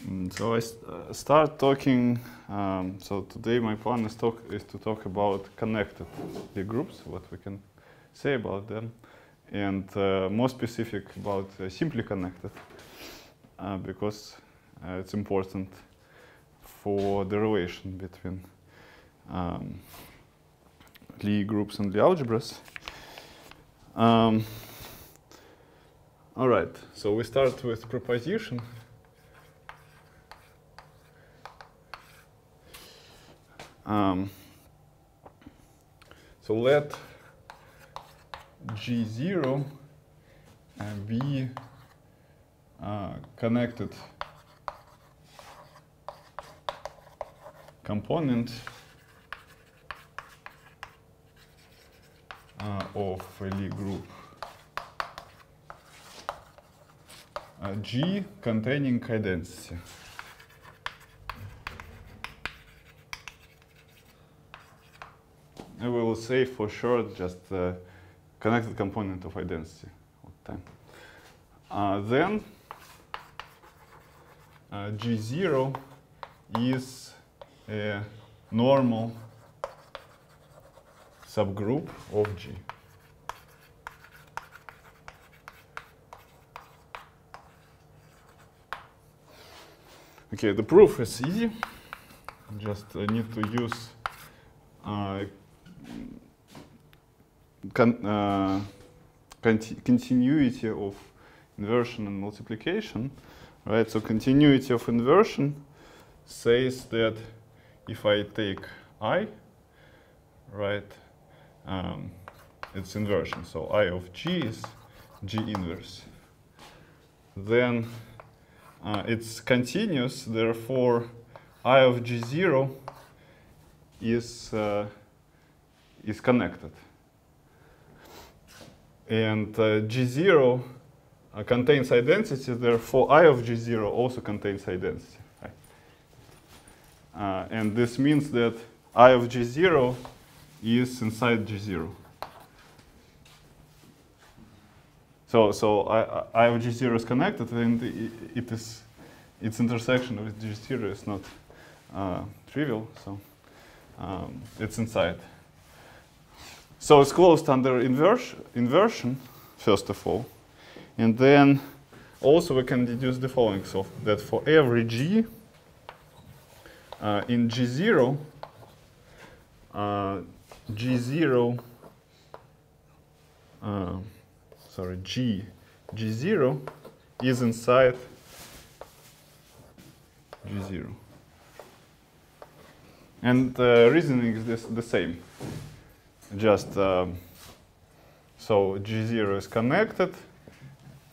So I start talking. So today my plan is to talk about connected Lie groups, what we can say about them, and more specific about simply connected, because it's important for the relation between Lie groups and Lie algebras. All right, so we start with proposition. So let G0 be connected component of a Lie group G containing identity. I will say for short just connected component of identity all the time. Then G0 is a normal subgroup of G. Okay, the proof is easy. Just I need to use continuity of inversion and multiplication, right? So continuity of inversion says that if I take I, right, it's inversion. So I of G is G inverse. Then it's continuous, therefore I of G0 is connected. And G0 contains identity, therefore I of G0 also contains identity. Right? And this means that I of G0 is inside G0. So I of G0 is connected, and its intersection with G0 is not trivial, so it's inside. So it's closed under inversion, first of all. And then also we can deduce the following, so that for every G in G0, G0 is inside G0. And reasoning is the same. Just so G0 is connected,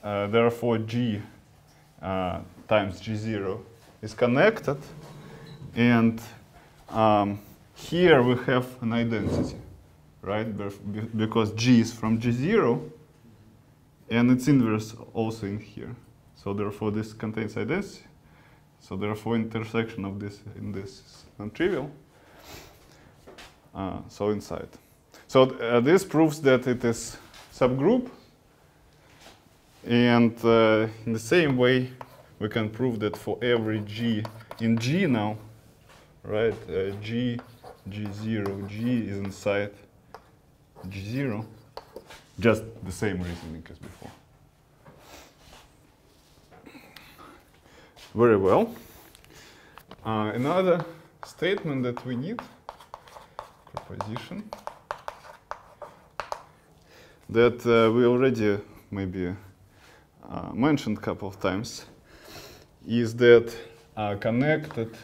therefore G times G0 is connected, and here we have an identity, right? Because G is from G0, and its inverse also in here. So therefore this contains identity. So therefore intersection of this in this is non-trivial. So inside. So this proves that it is subgroup, and in the same way we can prove that for every G in G now, right? G, G0, G is inside G0. Just the same reasoning as before. Very well. Another statement that we need, proposition, that we already maybe mentioned a couple of times, is that connected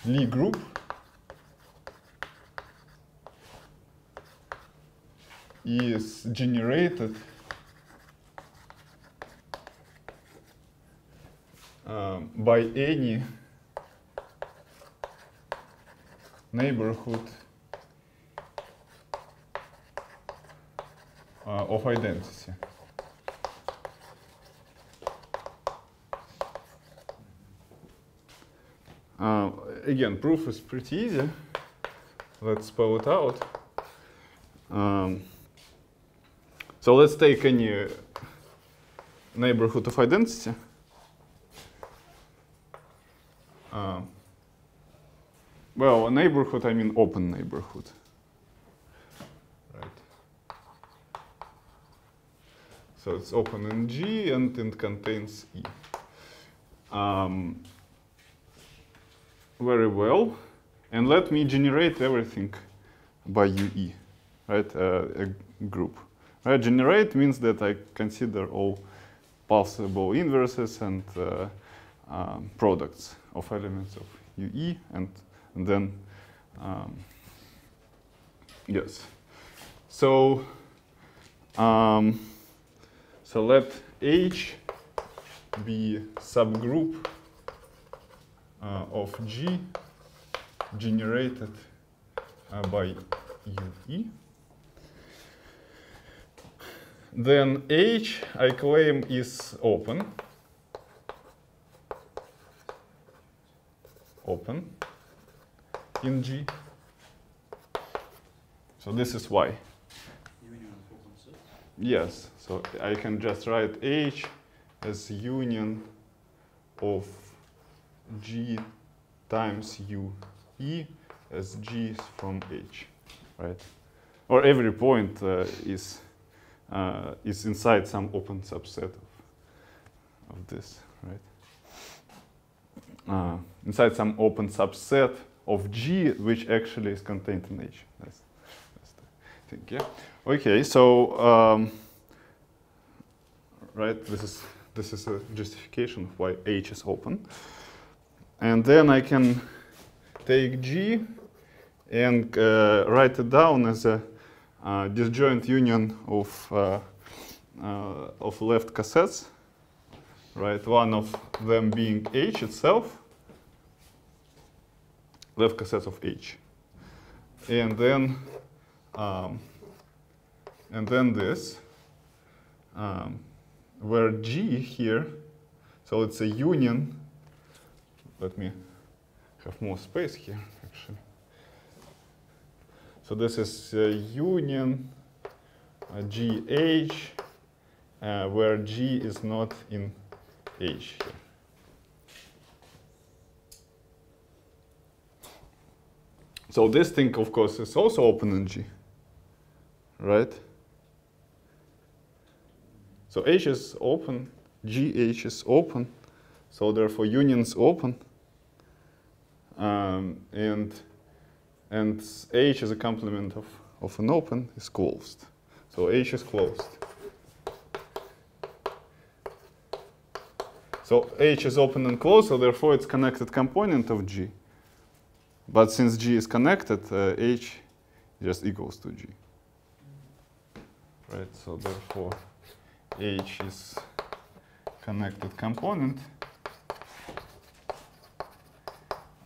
Lie group is generated by any neighborhood of identity. Again, proof is pretty easy. Let's spell it out. So let's take any neighborhood of identity. Well, a neighborhood, I mean open neighborhood. Right. So it's open in G and it contains E. Very well. And let me generate everything by UE, right? A group. Right? Generate means that I consider all possible inverses and products of elements of UE, and then yes. So so let H be subgroup of G generated by UE. Then H, I claim, is open. Open in G. So this is why. Yes, so I can just write H as union of G times UE as G from H, right? Or every point is inside some open subset of this, right? Inside some open subset of G, which actually is contained in H. That's the thing, yeah. Okay, so right, this is a justification of why H is open, and then I can take G and write it down as a disjoint union of left cassettes, right? One of them being H itself, left cassettes of H, and then this, where G here, so it's a union. Let me have more space here, actually. So this is a union GH, where G is not in H here. So this thing, of course, is also open in G, right? So H is open, GH is open, so therefore union is open, and H is a complement of an open is closed. So H is closed. So H is open and closed, so therefore it's connected component of G. But since G is connected, H just equals to G. Right, so therefore H is connected component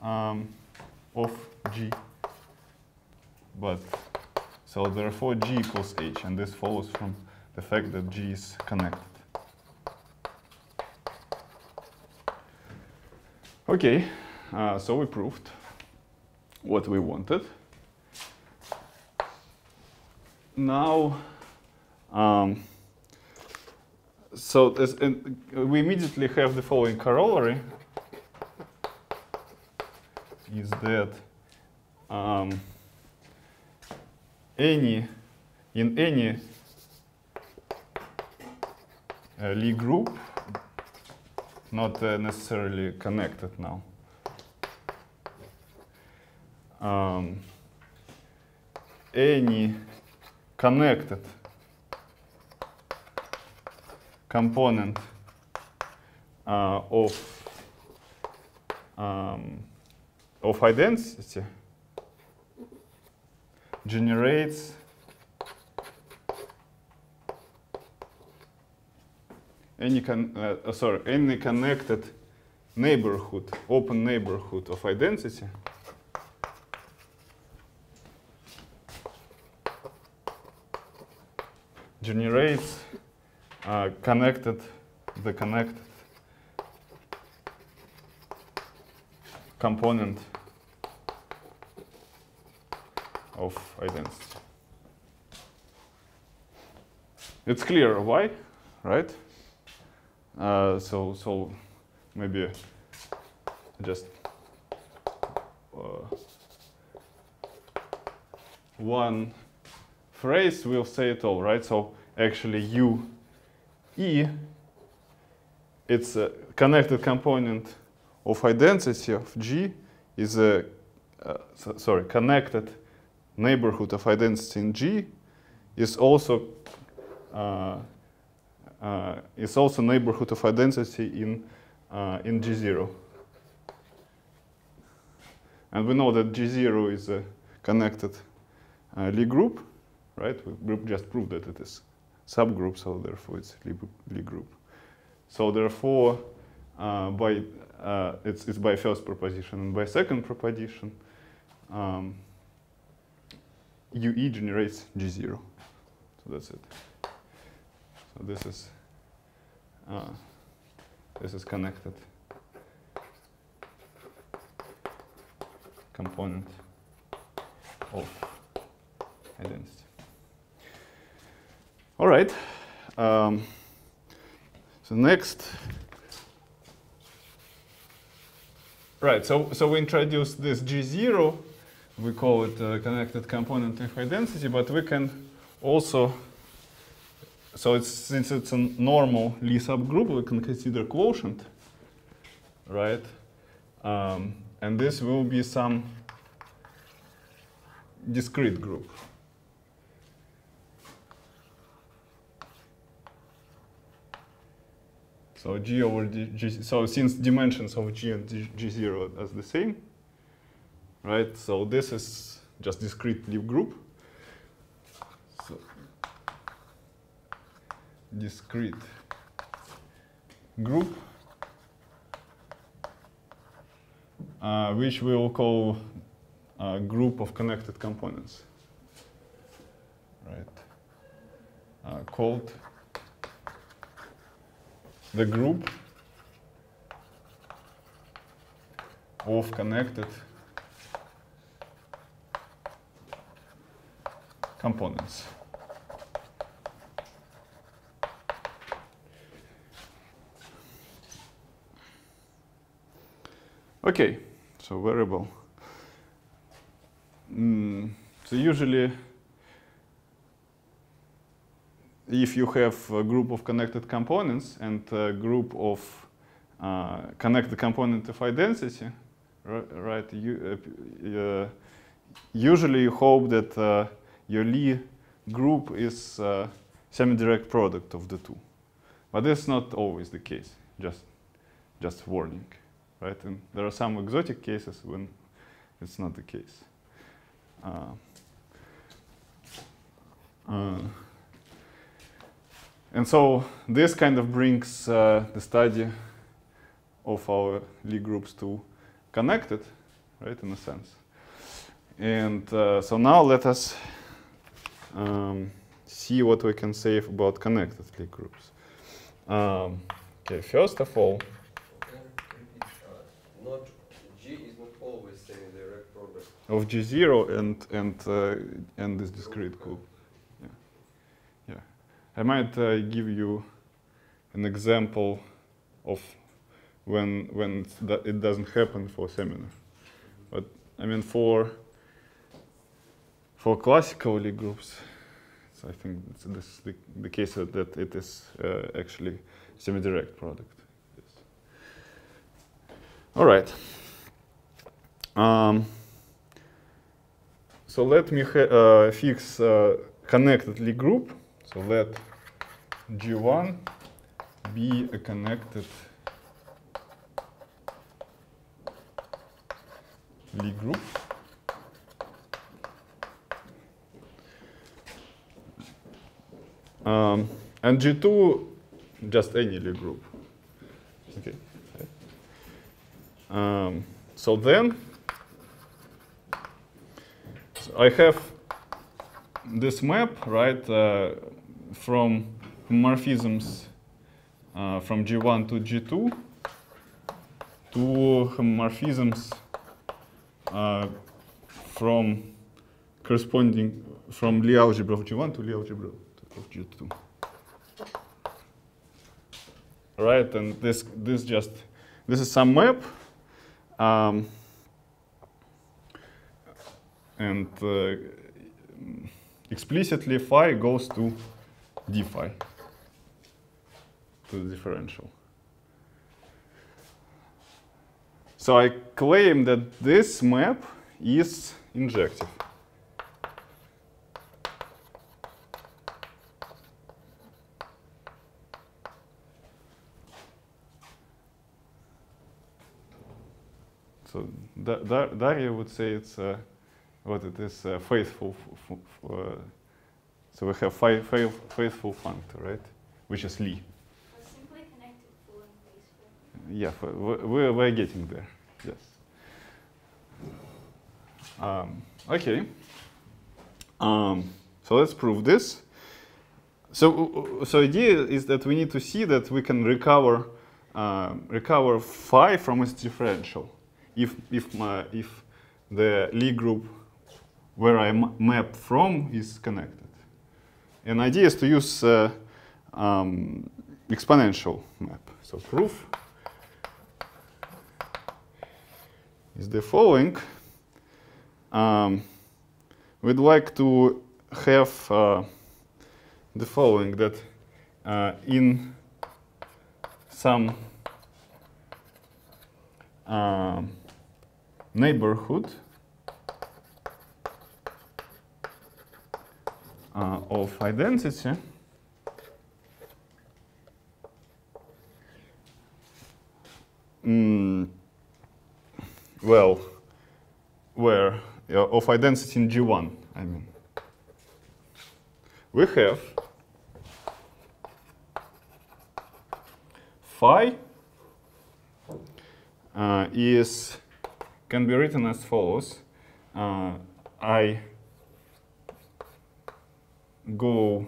of G. But so therefore G equals H, and this follows from the fact that G is connected. Okay, so we proved what we wanted. Now, so we immediately have the following corollary: is that in any Lie group, not necessarily connected now, any connected component of identity generates any connected neighborhood, open neighborhood of identity generates the connected component of identity. it's clear why, right? So maybe just one phrase will say it all, right? So actually UE, it's a connected component of identity of G is a connected neighborhood of identity in G is also neighborhood of identity in G0. And we know that G0 is a connected Lie group, right? We just proved that it is subgroup, so therefore it's Lie group. So therefore, it's by first proposition, and by second proposition, UE generates G0. So that's it. So this is connected component of identity. All right. So next. Right. So we introduced this G0. We call it a connected component of identity, but we can also. So since it's a normal Lie subgroup, we can consider quotient, right? And this will be some discrete group. So G over G, so since dimensions of G and G0 are the same, right? So this is just discrete Lie group. So discrete group, which we will call a group of connected components, right? Called the group of connected components. Okay, so variable. So usually, if you have a group of connected components and a group of connected component of identity, right? Usually you hope that your Lie group is a semi-direct product of the two, but that's not always the case. Just warning. Right? And there are some exotic cases when it's not the case. And so this kind of brings the study of our Lie groups to connected, right, in a sense. And so now let us see what we can say about connected Lie groups. Okay, first of all, not G is not always semi-direct product of G0 and this discrete group. Yeah. I might give you an example of when it doesn't happen for seminar. But I mean for classical Lie groups, so I think this is the case that it is actually semi-direct product. All right. So let me fix connected Lie group. So let G1 be a connected Lie group. And G2 just any Lie group. Okay. So then I have this map, right, from homomorphisms from G1 to G2 to homomorphisms from Lie algebra of G1 to Lie algebra of G2. right? And this is some map, and explicitly phi goes to d phi, to the differential. So I claim that this map is injective. So Daria would say it's what it is, faithful. So we have faithful functor, right? Which is Lie. Simply connected full and faithful. Yeah, we're getting there. Yes. Okay. So let's prove this. So idea is that we need to see that we can recover phi from its differential if the Lie group where I map from is connected. And idea is to use exponential map. So proof is the following. We'd like to have the following, that in some neighborhood of identity, well, where of identity in G1, I mean, we have phi can be written as follows. I go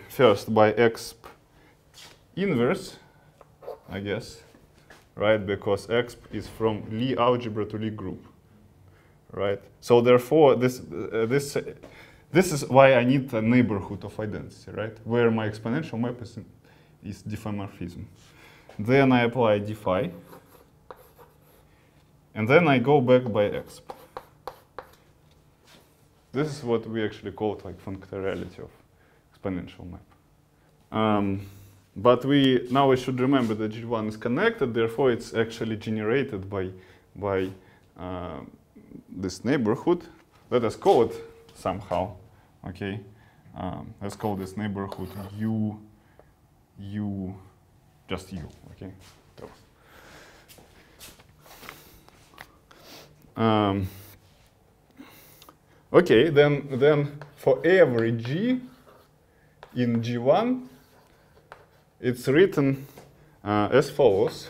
first by exp inverse, I guess, right? Because exp is from Lie algebra to Lie group, right? So therefore, this is why I need a neighborhood of identity, right? Where my exponential map is diffeomorphism. Then I apply d phi, and then I go back by exp. This is what we actually call it, like functoriality of exponential map. But now we should remember that G1 is connected, therefore it's actually generated by this neighborhood. Let us call it somehow, okay? Let's call this neighborhood just U, okay? Okay, then for every G in G1, it's written as follows.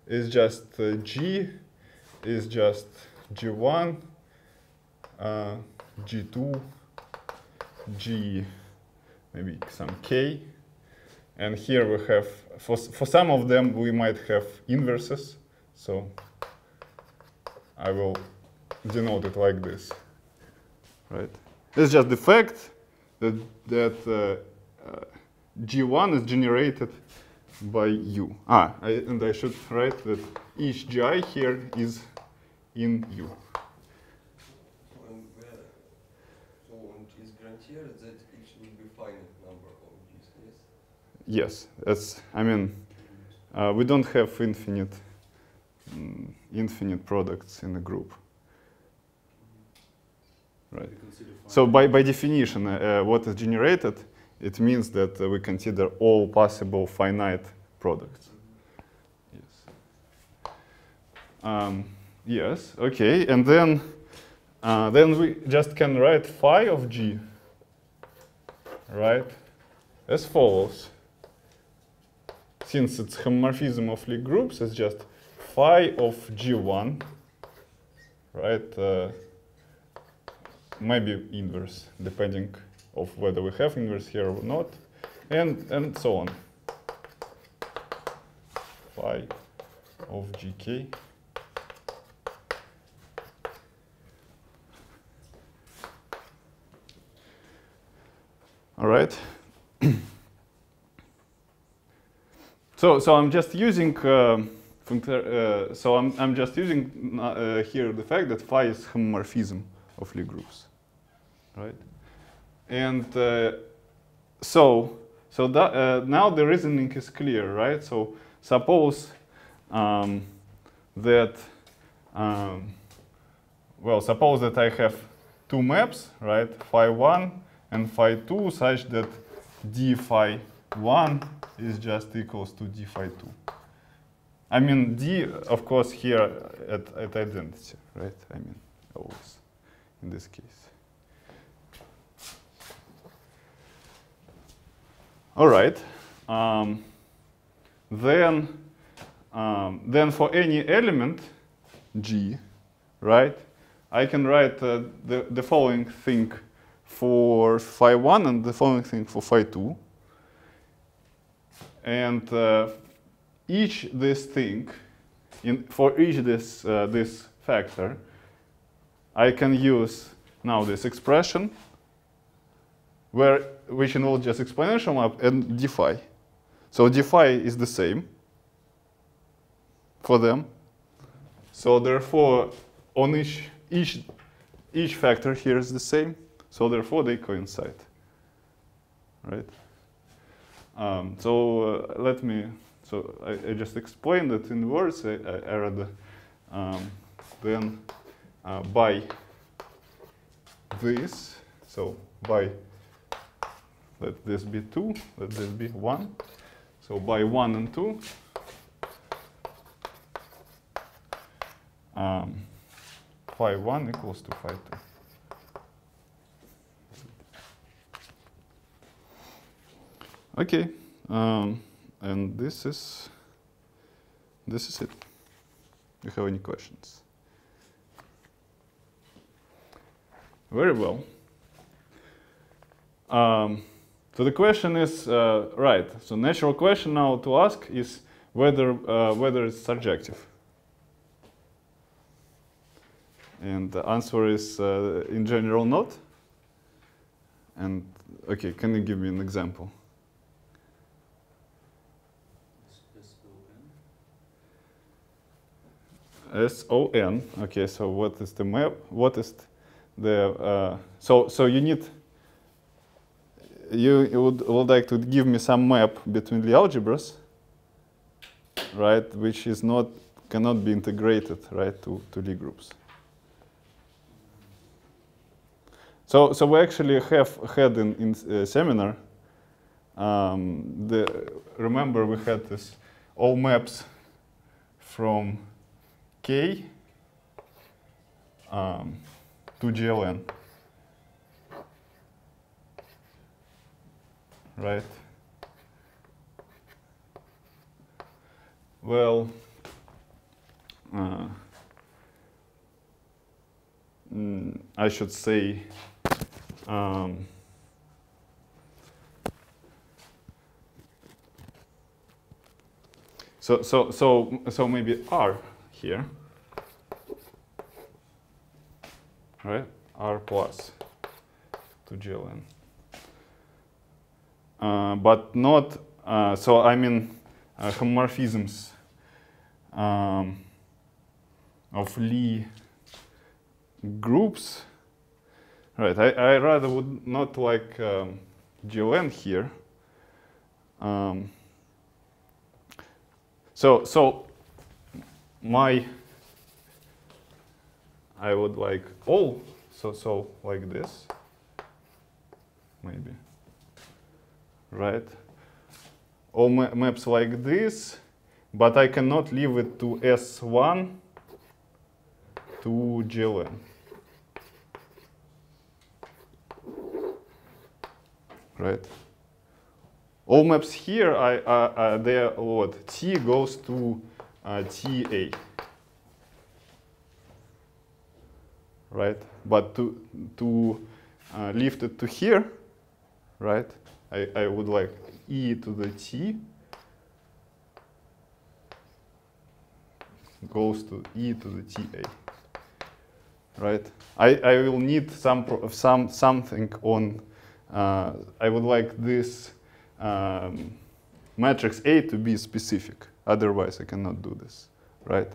It's just G is just G1, G2, G, maybe some K. And here we have, for some of them, we might have inverses. So I will denote it like this, right? It's just the fact that G1 is generated by U. And I should write that each Gi here is in U. So it's guaranteed that it will be finite number of G's, yes? Yes, I mean, we don't have infinite products in a group, right? So by definition, what is generated, it means that we consider all possible finite products. Yes. Yes. Okay. And then we just can write phi of G, right, as follows. Since it's homomorphism of Lie groups, it's just phi of G1, right? Maybe inverse, depending of whether we have inverse here or not, and so on. Phi of GK. All right. So I'm just using I'm just using here the fact that phi is homomorphism of Lie groups, right? And now the reasoning is clear, right? So suppose that suppose that I have two maps, right? Phi 1 and phi 2, such that d phi 1 is just equals to d phi 2. I mean, d, of course, here at identity, right? I mean, always in this case. All right. Then for any element g, right, I can write the following thing for phi 1 and the following thing for phi 2. And each this thing, for each this factor, I can use now this expression which involves just exponential map and d phi. So d phi is the same for them. So therefore, on each factor here is the same. So therefore, they coincide, right? Let me. So I just explained it in words. I read then by this. So by, let this be 2, let this be 1. So by 1 and 2, phi 1 equals to phi 2. Okay, and this is it. Do you have any questions? Very well. So the question is right. So natural question now to ask is whether it's surjective. And the answer is in general not. And okay, can you give me an example? SON. Okay, so what is the map? What is the so you need you would like to give me some map between the algebras, right? Which is cannot be integrated, right, to Lie groups. So we actually have had in seminar. Remember we had this all maps from K to GLN, right? Well, I should say so maybe R here, right? R plus to GLN, but not. So I mean homomorphisms of Lie groups, right? I rather would not like GLN here. So I would like all so like this, maybe, right? All maps like this, but I cannot leave it to S1 to GLN. Right? All maps here, they are what? T goes to TA. Right? But to lift it to here, right? I would like E to the T goes to E to the TA. Right? I will need something on I would like this matrix A to be specific. Otherwise, I cannot do this, right?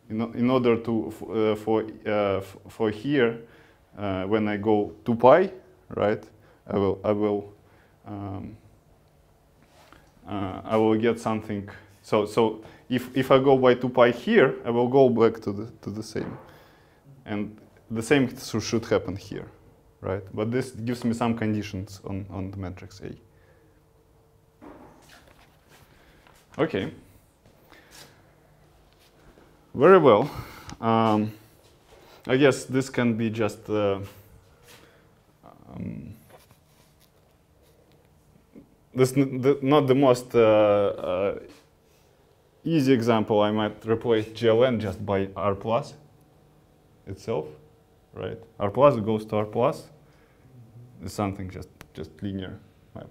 In order to for here, when I go 2 pi, right? I will get something. So if I go by 2 pi here, I will go back to the same, and the same should happen here, right? But this gives me some conditions on the matrix A. Okay. Very well. I guess this can be just this not the most easy example. I might replace GLN just by R plus itself, right? R plus goes to R plus. It's something just linear map,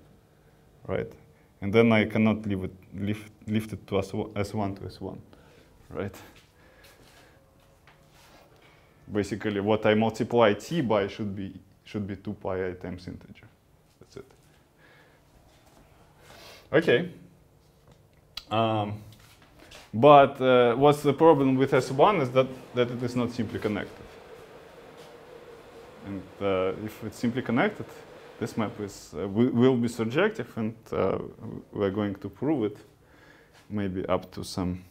right? And then I cannot lift it to S1 to S1, right? Basically, what I multiply t by should be 2 pi I times integer. That's it. Okay. But what's the problem with S1 is that it is not simply connected. And if it's simply connected, this map is will be surjective, and we're going to prove it, maybe up to some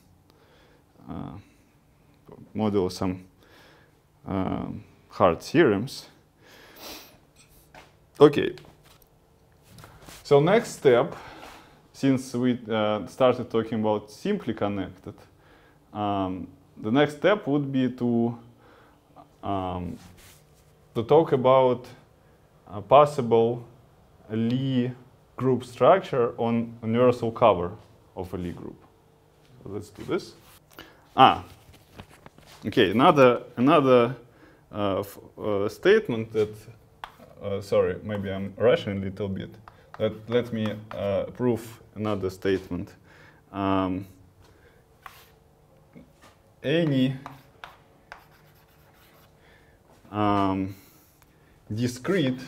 model some hard theorems. Okay. So next step, since we started talking about simply connected, the next step would be to talk about a possible Lie group structure on universal cover of a Lie group. So let's do this. Okay, another statement that, sorry, maybe I'm rushing a little bit. Let me prove another statement. Any discrete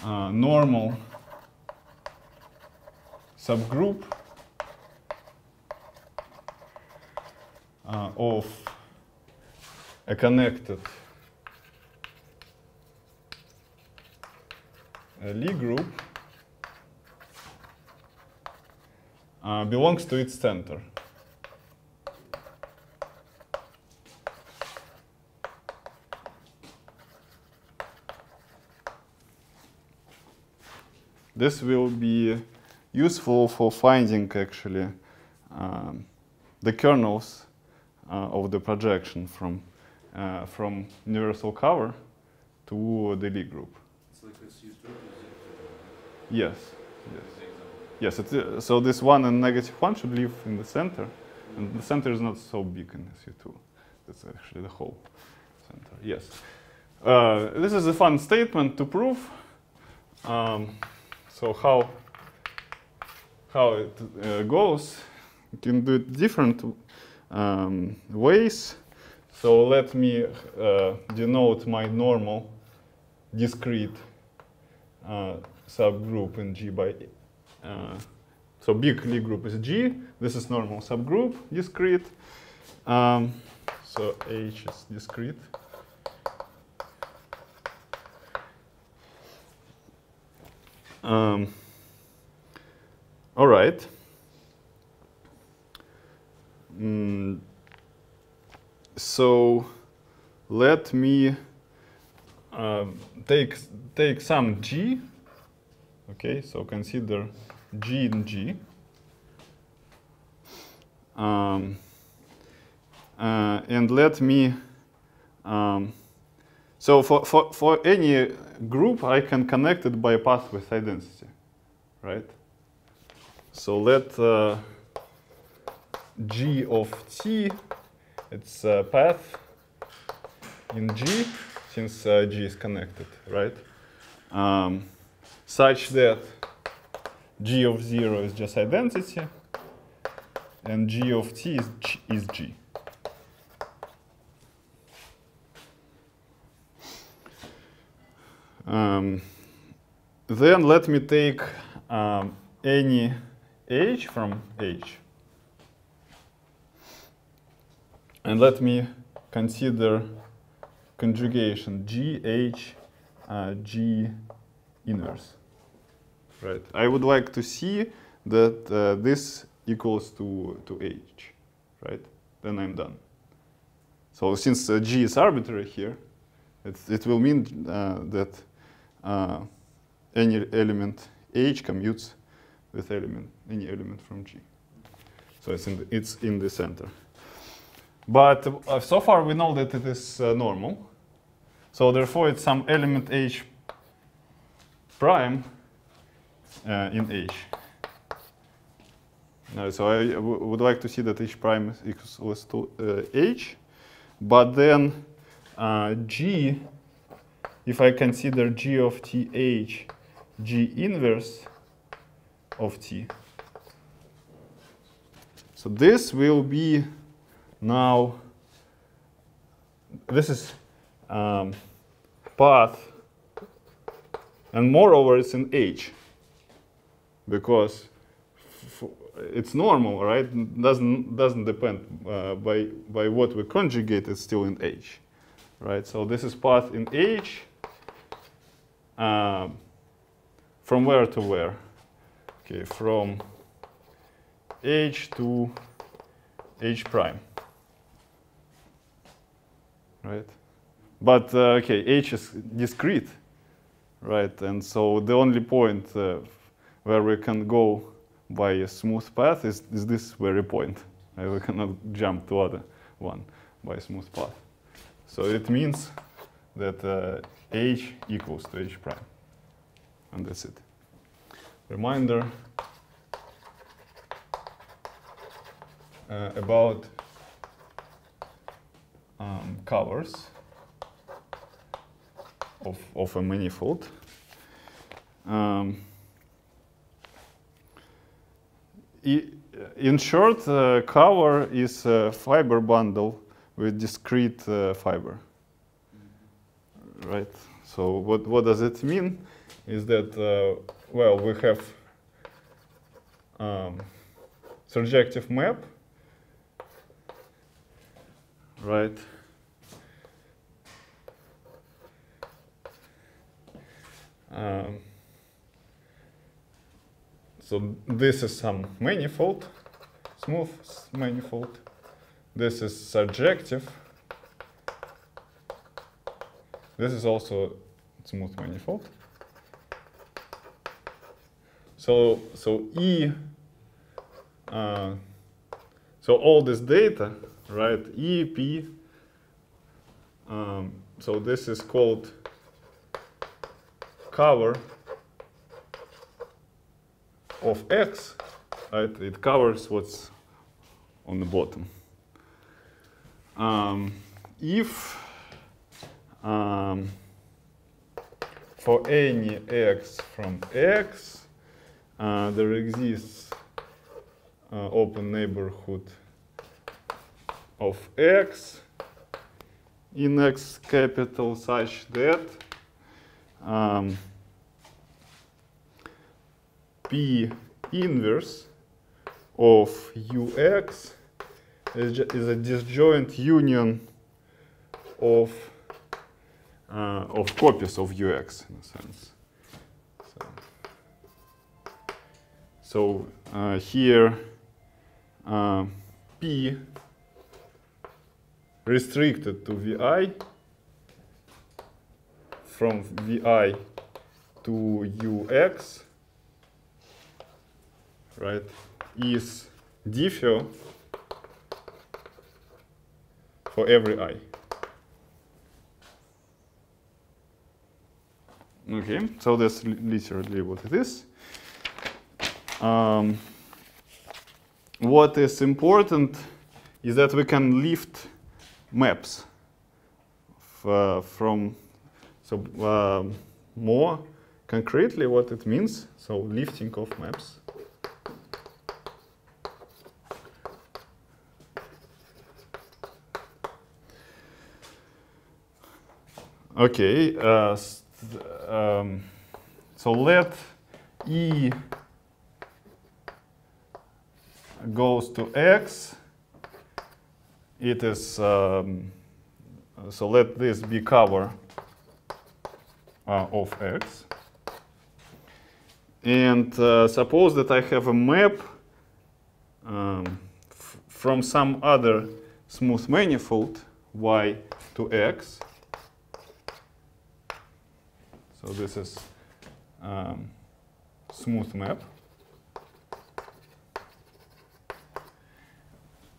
normal subgroup of a connected Lie group belongs to its center. This will be useful for finding actually the kernels of the projection from universal cover to the Lie group. It's like this used to Yes, yes. So this 1 and -1 should live in the center, and the center is not so big in SU2. That's actually the whole center. Yes. This is a fun statement to prove. So how it goes? You can do it different ways. So let me denote my normal discrete subgroup in G by so big Lie group is G. This is normal subgroup discrete. So H is discrete. All right. So let me take some G. Okay, so consider G in G. And let me so for any group I can connect it by a path with identity, right? So let G of T, it's a path in G, since G is connected, right? Such that G of 0 is just identity, and G of T is G. Then let me take any h from H. And let me consider conjugation GH G inverse. Right. I would like to see that this equals to H. Right. Then I'm done. So since G is arbitrary here, it will mean that any element H commutes with any element from G. So it's in the center. But so far we know that it is normal. So therefore it's some element H prime in H. So I would like to see that H prime equals to H. But then G, if I consider G of TH G inverse of T. So this will be now, this is path, and moreover it's in H, because it's normal, right? Doesn't depend by what we conjugate. It's still in H, right? So this is path in H. From where to where? Okay, from H to H prime, right? But okay, H is discrete, right? And so the only point where we can go by a smooth path is this very point. We cannot jump to other one by a smooth path. So it means that H equals to H prime. And that's it. Reminder about covers of a manifold. In short, cover is a fiber bundle with discrete fiber, right? So what does it mean? Is that well, we have surjective map, right? So this is some manifold, smooth manifold. This is surjective. This is also smooth manifold. So E, so all this data, right? E, P. So this is called cover of X, right? It covers what's on the bottom. If for any X from X, there exists open neighborhood of X in X capital such that P inverse of UX is a disjoint union of copies of UX in a sense. So here P restricted to VI, from VI to UX, right, is diffio for every I. Okay, so that's literally what it is. What is important is that we can lift maps from, so more concretely what it means, so lifting of maps. Okay, so let E goes to X. It is, so let this be cover of X. And suppose that I have a map from some other smooth manifold Y to X. So this is smooth map.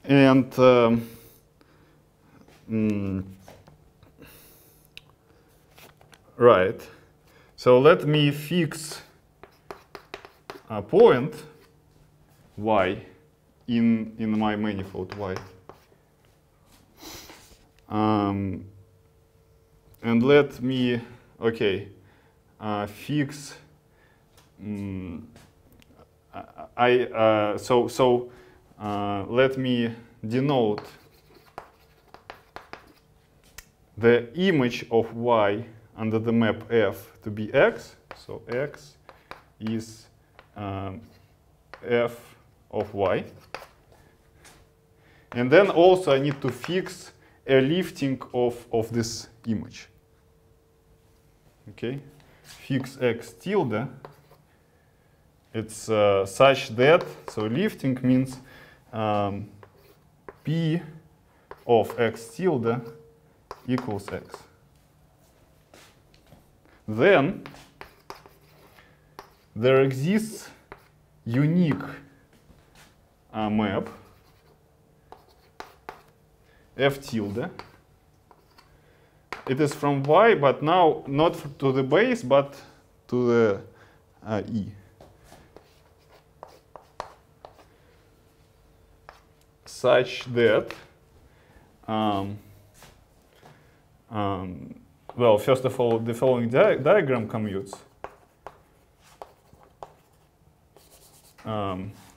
And right. So let me fix a point Y in my manifold Y. And let me, okay, fix. Let me denote the image of Y under the map F to be X. So X is F of Y. And then also I need to fix a lifting of this image. Okay, fix X tilde. It's such that, so lifting means P of X tilde equals X. Then there exists unique map F tilde. It is from Y, but now not to the base, but to the E. Such that, well, first of all, the following diagram commutes.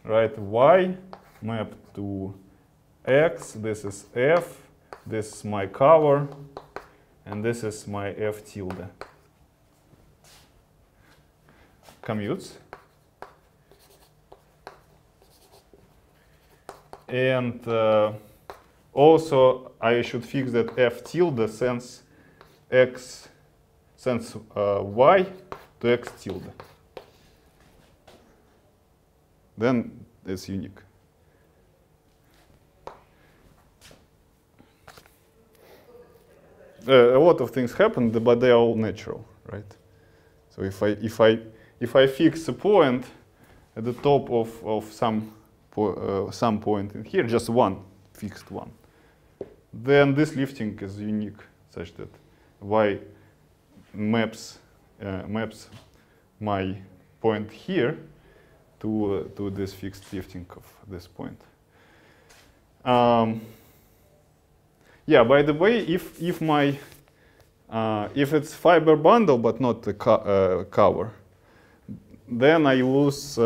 Right, Y map to X, this is F, this is my cover, and this is my F tilde. Commutes. And also I should fix that F tilde sends X, sends Y to X tilde. Then it's unique. A lot of things happen, but they are all natural, right? So if I fix a point at the top of some point in here, just one fixed one, then this lifting is unique, such that Y maps my point here to this fixed lifting of this point. Yeah. By the way, if my if it's fiber bundle but not the cover, then I lose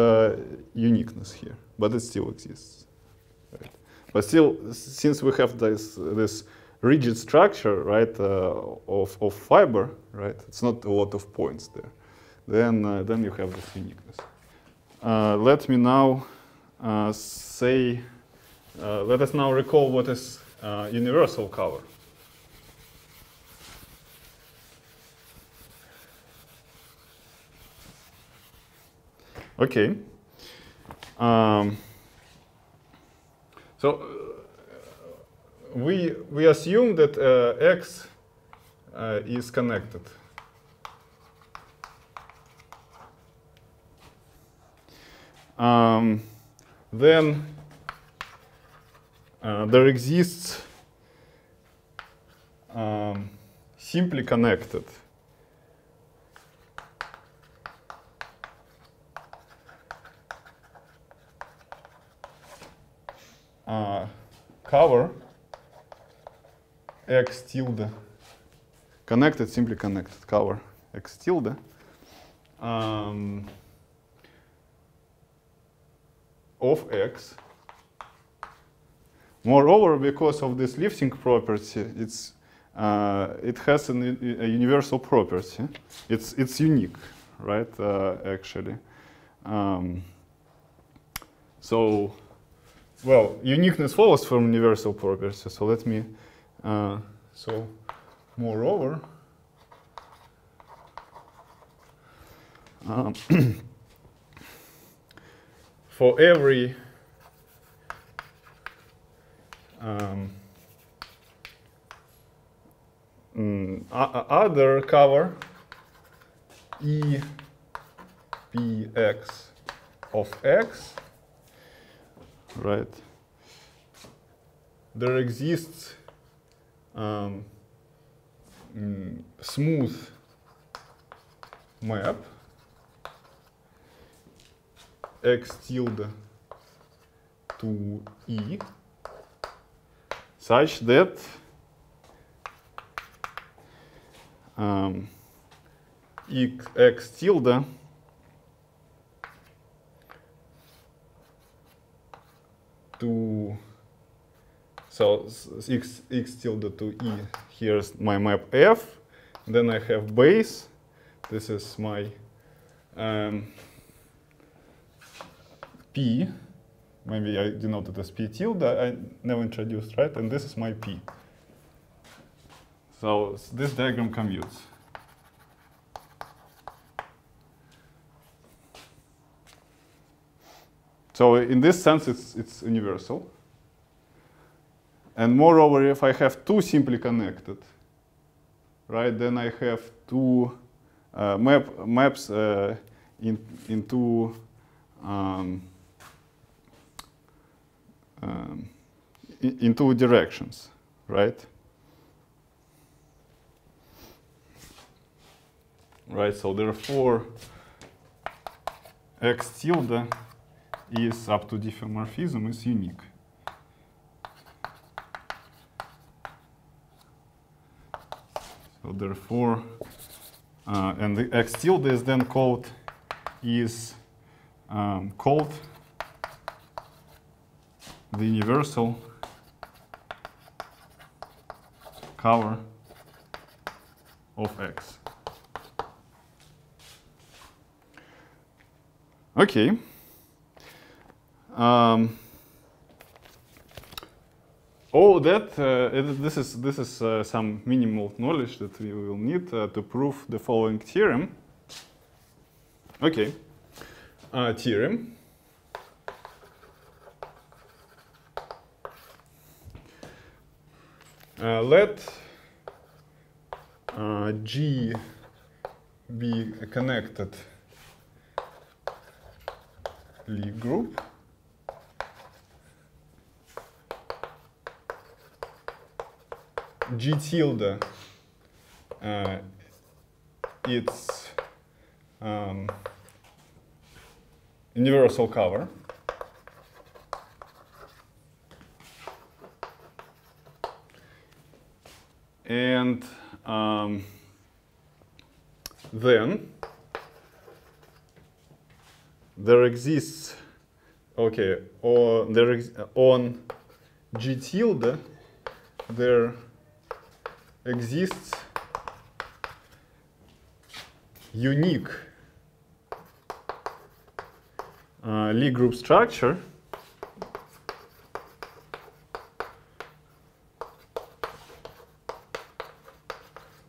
uniqueness here, but it still exists. Right? But still, since we have this rigid structure, right, of fiber, right, it's not a lot of points there. Then you have this uniqueness. Let me now say. Let us now recall what is universal cover. Okay. So we assume that X is connected. Then there exists simply connected cover X tilde, connected, simply connected cover X tilde of X. Moreover, because of this lifting property, it's it has a universal property. It's unique, right? Actually. So, well, uniqueness follows from universal property. So let me. So, moreover, for every other cover E px of x, right, there exists smooth map x tilde to E such that x tilde to, so x tilde to E, here's my map F, then I have base, this is my P, maybe I denote it as P tilde, I never introduced, right? And this is my P. So this diagram commutes. So in this sense, it's universal. And moreover, if I have two simply connected, right, then I have two maps into in two directions, right? Right, so therefore, x tilde is up to diffeomorphism is unique. So therefore, and the x tilde is then called the universal cover of x. Okay. All that this is some minimal knowledge that we will need to prove the following theorem. Okay, theorem. Let G be a connected Lie group G tilde its universal cover and then there exists, okay, or there is on G tilde there exists unique Lie group structure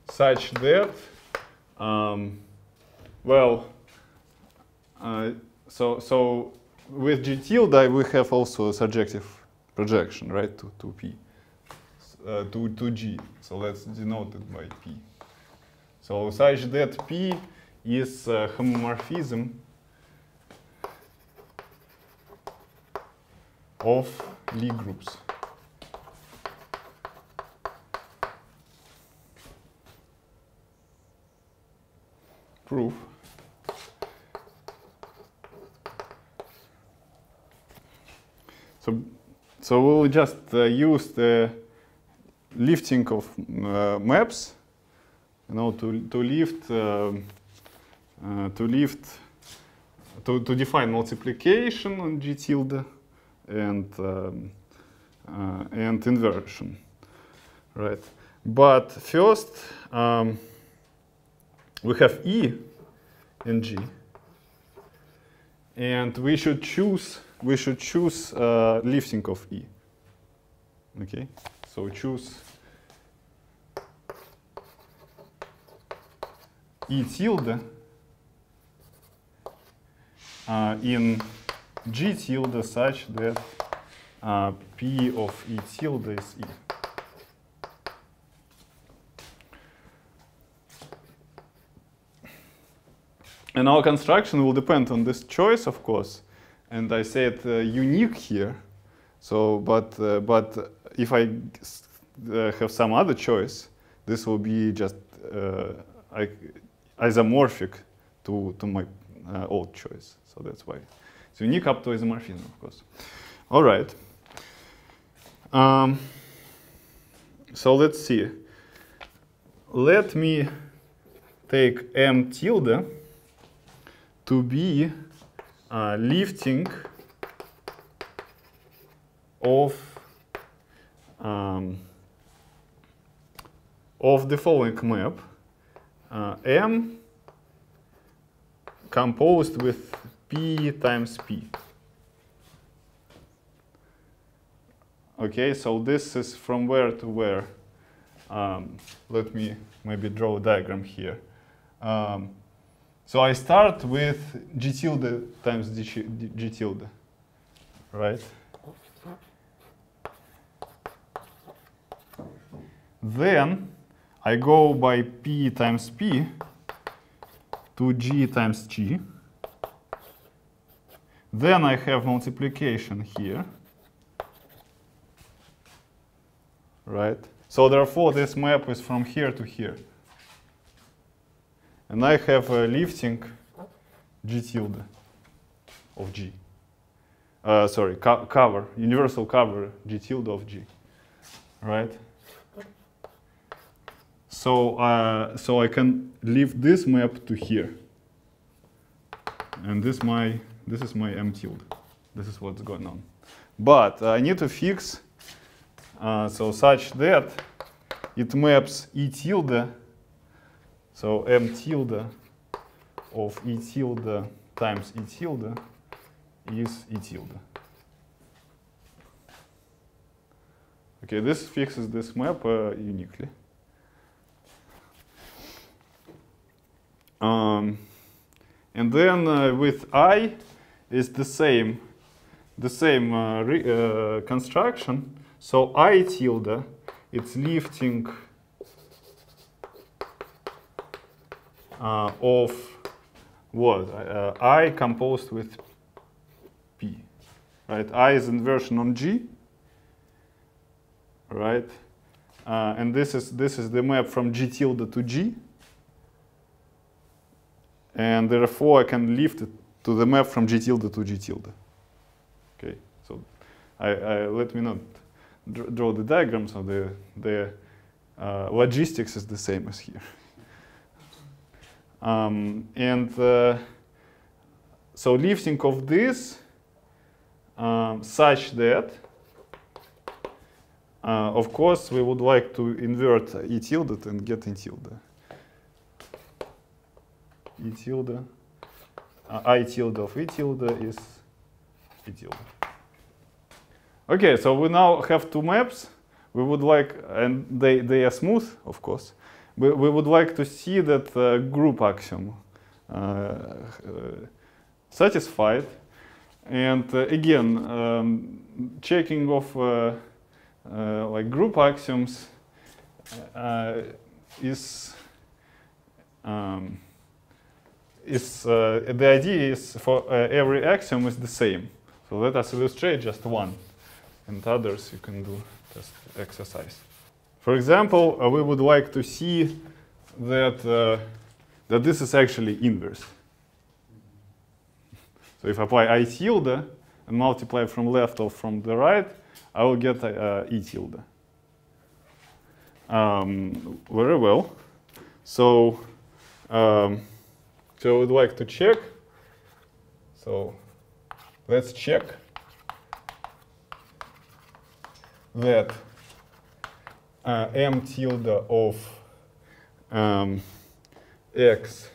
such that so with G tilde we have also a surjective projection, right, to P, to G. So let's denote it by P. So such that P is homomorphism of Lie groups. Proof. So we'll just use the lifting of maps, you know, to define multiplication on G tilde and inversion, right? But first, we have E in G, and we should choose lifting of E. Okay, so choose E tilde in G tilde such that P of E tilde is E. And our construction will depend on this choice, of course. And I said unique here. So, but if I have some other choice, this will be just isomorphic to my old choice. So that's why it's unique up to isomorphism, of course. All right. So let's see. Let me take M tilde to be lifting of the following map, M composed with P times P. Okay, so this is from where to where. Let me maybe draw a diagram here. So I start with G tilde times G tilde, right? Then I go by P times P to G times G. Then I have multiplication here, right? So therefore this map is from here to here. And I have a lifting G tilde of G. Sorry, cover, universal cover G tilde of G, right? So I can lift this map to here. And this is my M tilde. This is what's going on. But I need to fix so such that it maps E tilde. So M tilde of E tilde times E tilde is E tilde. Okay, this fixes this map uniquely. And then with I is the same construction. So I tilde, it's lifting of what? I composed with P, right? I is inversion on G, right? And this is the map from G tilde to G, and therefore I can lift it to the map from G tilde to G tilde. Okay, so let me not draw the diagram, so the logistics is the same as here. So lifting of this such that, of course, we would like to invert E tilde and get E tilde. E tilde, I tilde of E tilde is E tilde. Okay, so we now have two maps. We would like, and they are smooth, of course. We would like to see that group axiom satisfied. And again, checking of like group axioms is the idea is for every axiom is the same. So let us illustrate just one, and others you can do just exercise. For example, we would like to see that that this is actually inverse. So if I apply I tilde and multiply from left or from the right, I will get E tilde. Very well. So so I would like to check. So let's check that m tilde of x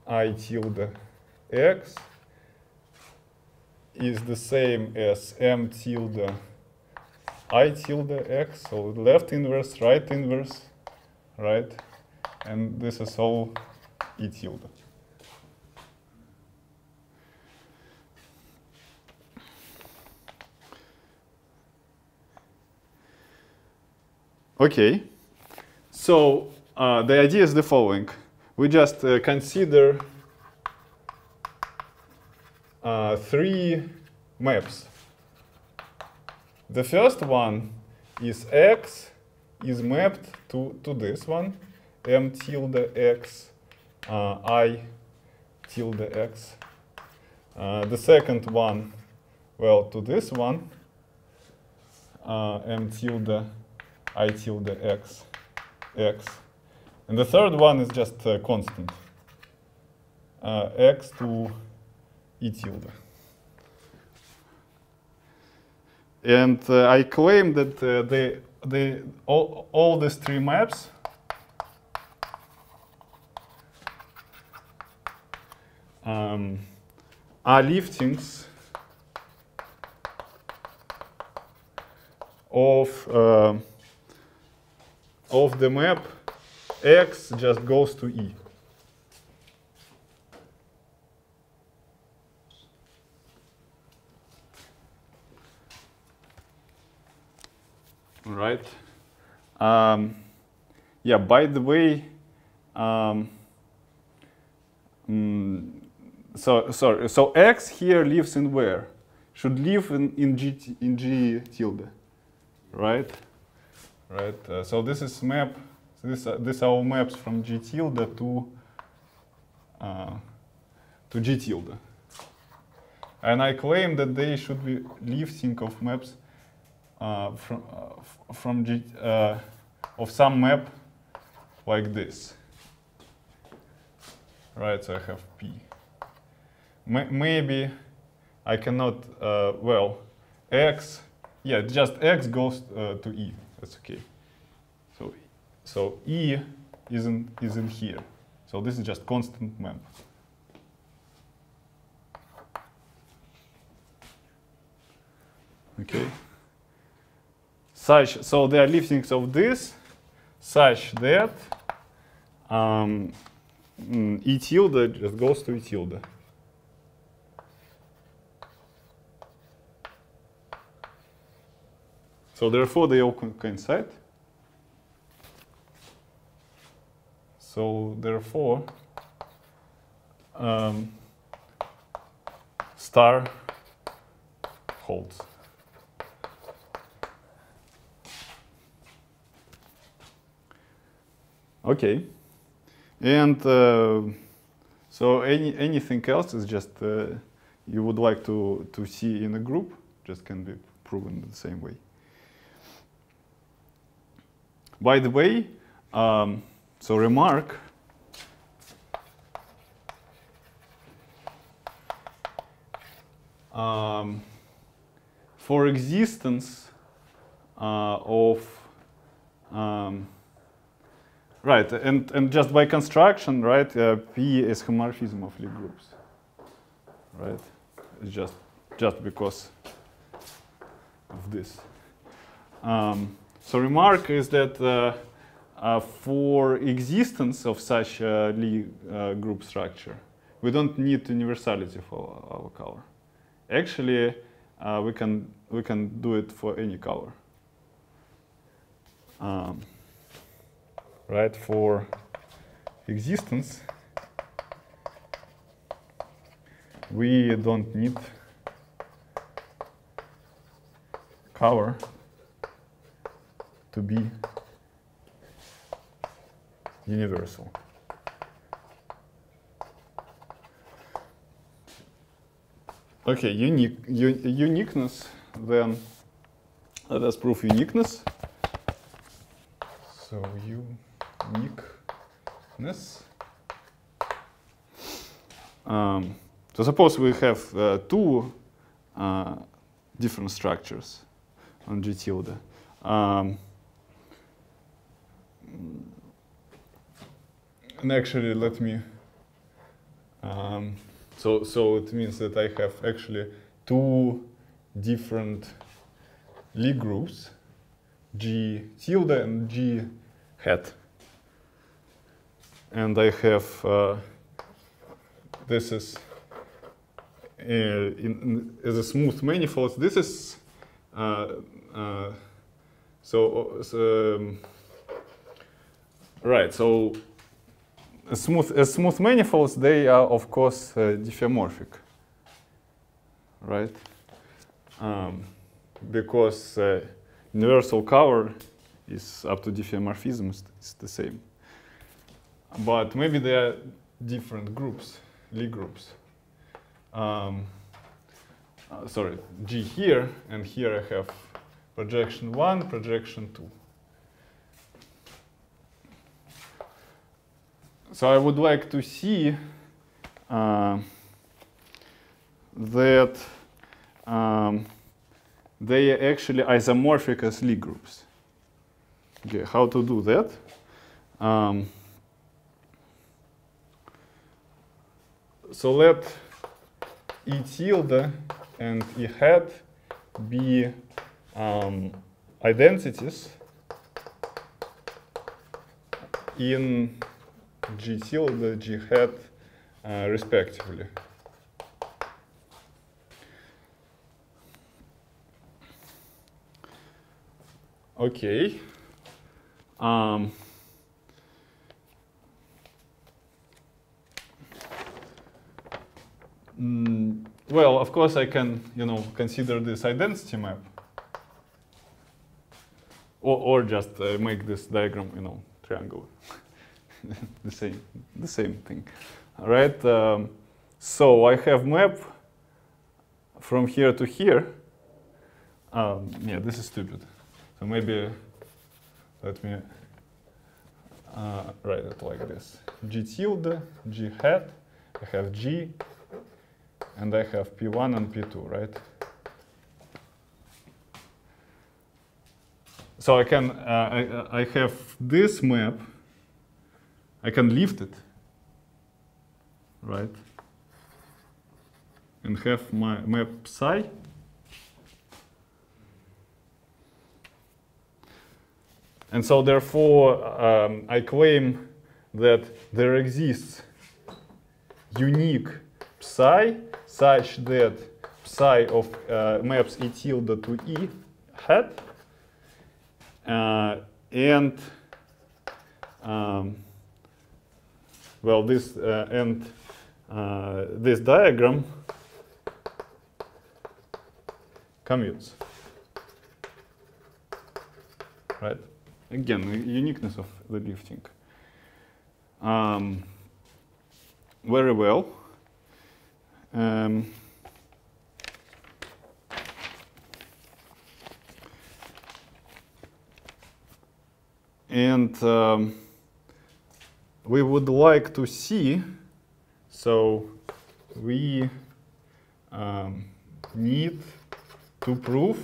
I tilde x is the same as m tilde I tilde x, so left inverse, right inverse, right? And this is all E tilde. Okay, so the idea is the following. We just consider three maps. The first one is x is mapped to this one, m tilde x, I tilde x. The second one, well, to this one, m tilde I tilde x, x. And the third one is just constant, x to E tilde. And I claim that all these three maps are liftings of the map x just goes to E. Right. Yeah. By the way, so x here lives in where? Should live in G tilde, right? Right. So this is map. These are all maps from G tilde to G tilde, and I claim that they should be lifting of maps from G of some map like this, right? So I have P. Maybe I cannot. Well, x. Yeah, just x goes to E. That's okay. So E isn't here. So this is just constant map. Okay. So there are liftings of this such that E tilde just goes to E tilde. So therefore they all coincide. So therefore star holds. Okay, and so anything else is just you would like to see in a group just can be proven the same way. By the way, so remark. For existence of right, and just by construction, right, P is homomorphism of Lie groups, right? It's just because of this. So remark is that for existence of such a Lie group structure, we don't need universality for our color. Actually, we can do it for any color. Right, for existence, we don't need color to be universal. Okay, uniqueness, then let us prove uniqueness. So uniqueness. So suppose we have two different structures. on G tilde. And actually, let me. So it means that I have actually two different Lie groups, G tilde and G hat. And I have this is as a smooth manifold. This is right. So as smooth manifolds, they are of course diffeomorphic, right? Because universal cover is up to diffeomorphism, it's the same. But maybe there are different groups, Lie groups. Sorry, G here, and here I have projection 1, projection 2. So I would like to see that they are actually isomorphic as Lie groups. Okay, how to do that? So let E tilde and E hat be identities in G tilde, G hat, respectively. Okay. Well, of course, I can, consider this identity map, or just make this diagram, triangular. the same thing. All right. So I have map from here to here. Yeah, this is stupid. So maybe let me write it like this: G tilde, G hat. I have G, and I have P1 and P2, right? So I can I have this map. I can lift it, right? And have my map psi. And so therefore, I claim that there exists unique psi such that psi of maps E tilde to E hat and well, this this diagram commutes, right? Again, the uniqueness of the lifting. Very well. And we would like to see, so we need to prove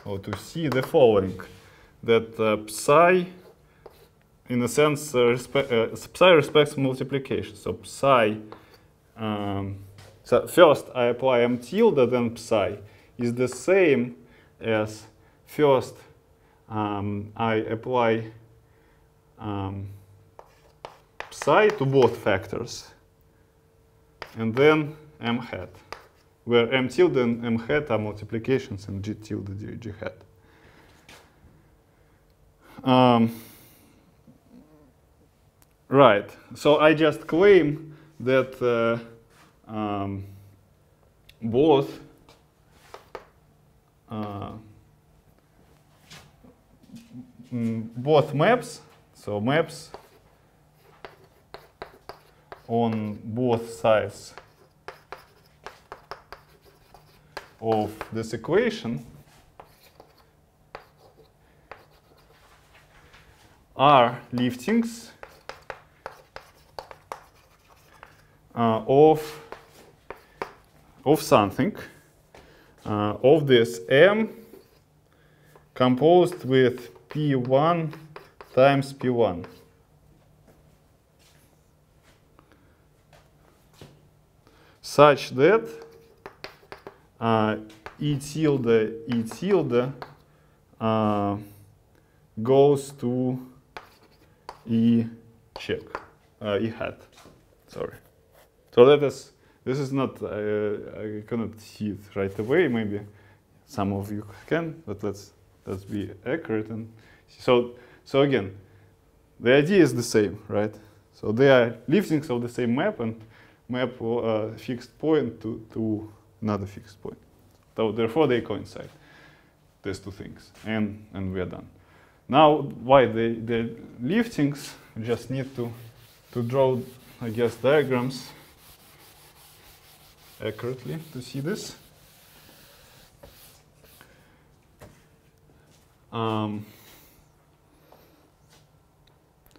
or to see the following, that psi, in a sense, psi respects multiplication. So psi, so first I apply M tilde, then psi is the same as first I apply psi to both factors, and then M hat, where M tilde and M hat are multiplications and G tilde, G hat. Right, so I just claim that both maps, so maps on both sides of this equation are liftings of something of this M composed with P1 times P1. Such that E tilde goes to E check, E hat. Sorry. So this is not, I cannot see it right away. Maybe some of you can, but let's be accurate. And so again, the idea is the same, right? So they are liftings of the same map and map fixed point to another fixed point. So therefore they coincide, these two things, and we are done. Now, why the liftings? We just need to draw, I guess, diagrams accurately to see this.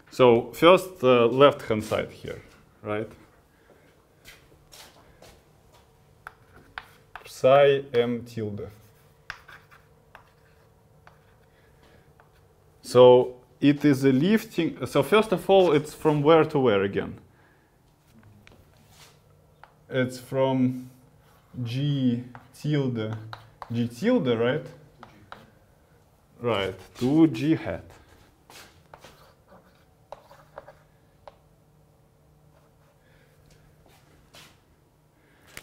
So first, left-hand side here, right? Psi m tilde. So it is a lifting. So first of all, it's from where to where again? It's from G tilde, right? Right, to G hat.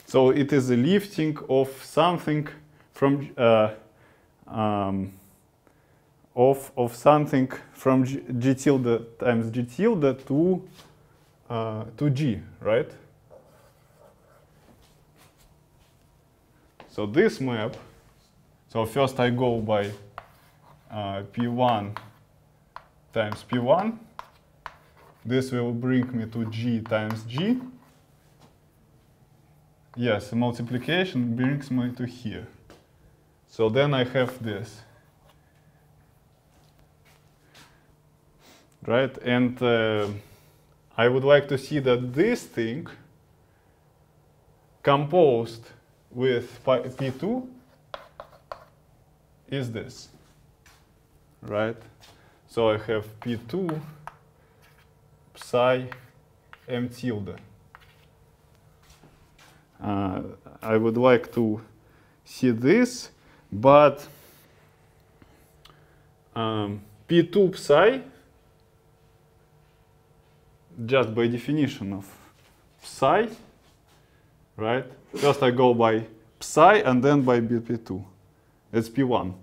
So it is a lifting of something from of something from G tilde times G tilde to G, right? So this map. So first I go by P1 times P1. This will bring me to G times G. Yes, multiplication brings me to here. So then I have this. Right? And I would like to see that this thing composed with P2 is this. Right? So I have P2 psi m tilde. I would like to see this, but P2 psi, just by definition of psi, right? First I go by psi and then by P2. It's P1,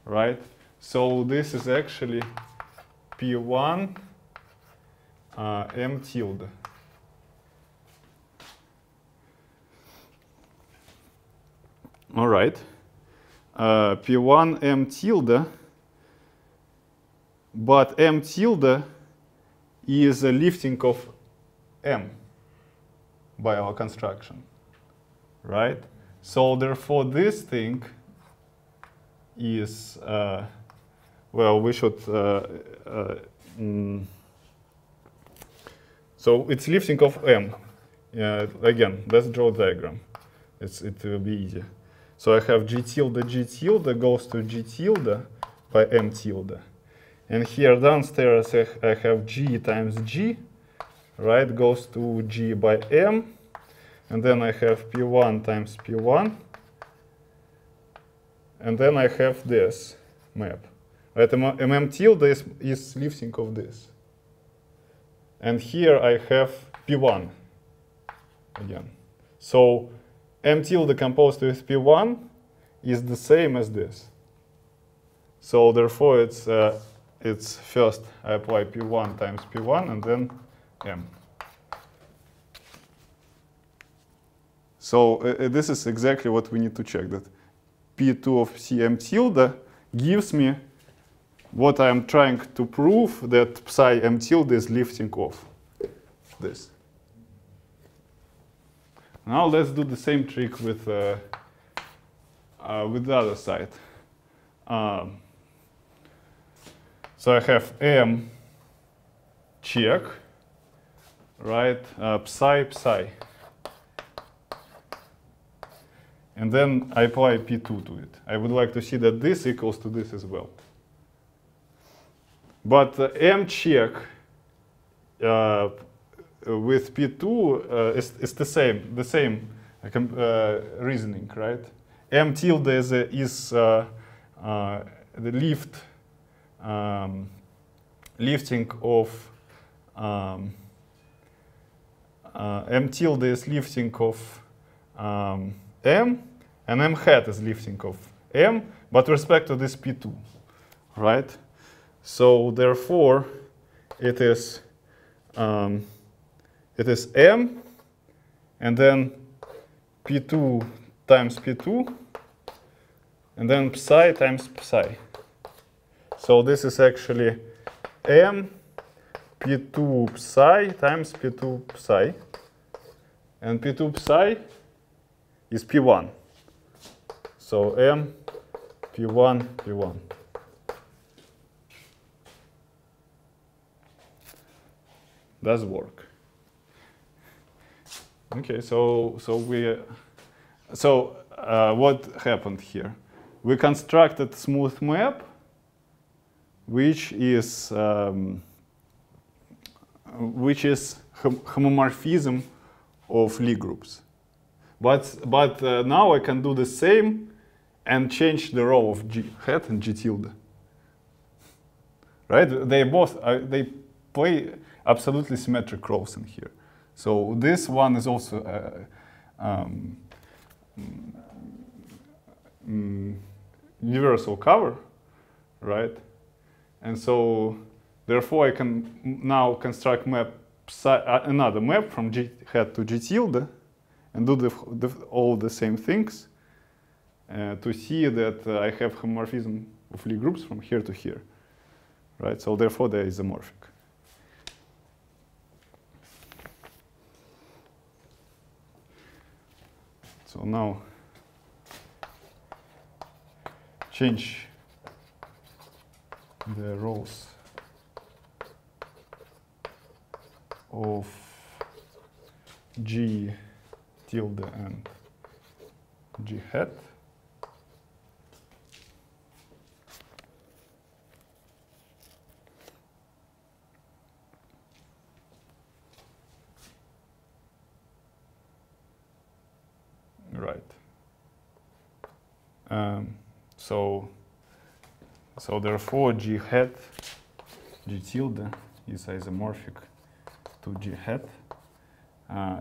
right? So this is actually P1 m tilde. All right, P1 m tilde, but m tilde is a lifting of m by our construction, right? So therefore this thing is, well, we should, so it's lifting of m. Again, let's draw a diagram. It will be easy. So I have G tilde goes to G tilde by M tilde. And here downstairs I have G times G, right, goes to G by M. And then I have P1 times P1. And then I have this map. Right, M tilde is lifting of this. And here I have P1 again. So M tilde composed with P1 is the same as this. So therefore it's first I apply P1 times P1 and then M. So this is exactly what we need to check, that P2 of CM tilde gives me what I'm trying to prove, that psi M tilde is lifting off this. Now let's do the same trick with the other side. So I have M check, right? Psi. and then I apply P2 to it. I would like to see that this equals to this as well. But M check with P2 is the same reasoning, right? M tilde is the lifting of M tilde is lifting of M, and M hat is lifting of M, but with respect to this P2, right? So therefore, it is M, and then P2 times P2, and then psi times psi. So this is actually M P2 psi times P2 psi, and P2 psi is P1. So M P1 P1. Does work. Okay, so what happened here? We constructed smooth map, which is homomorphism of Lie groups. But now I can do the same and change the role of G hat and G tilde. Right? They play absolutely symmetric roles in here. So this one is also universal cover, right? And so therefore I can now construct another map from G hat to G tilde and do all the same things to see that I have homomorphism of Lie groups from here to here, right? So therefore they're isomorphic. So now change the roles of G tilde and G hat. Right. So therefore G hat, G tilde is isomorphic to G hat